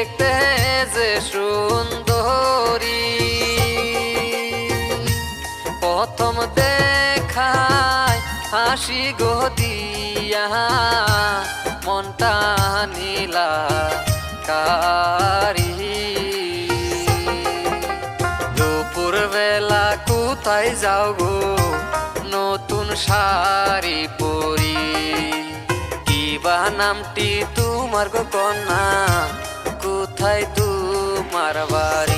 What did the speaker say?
দেখতে যে সুন্দরী, প্রথম দেখায় হাসি গো দিয়া মনটা নীলা কারি। দুপুর বেলা কোথায় যাও গো নতুন শাড়ি পরি, কিবা নামটি তোমার গো কন্যা, কোথায় তোমার বাড়ি?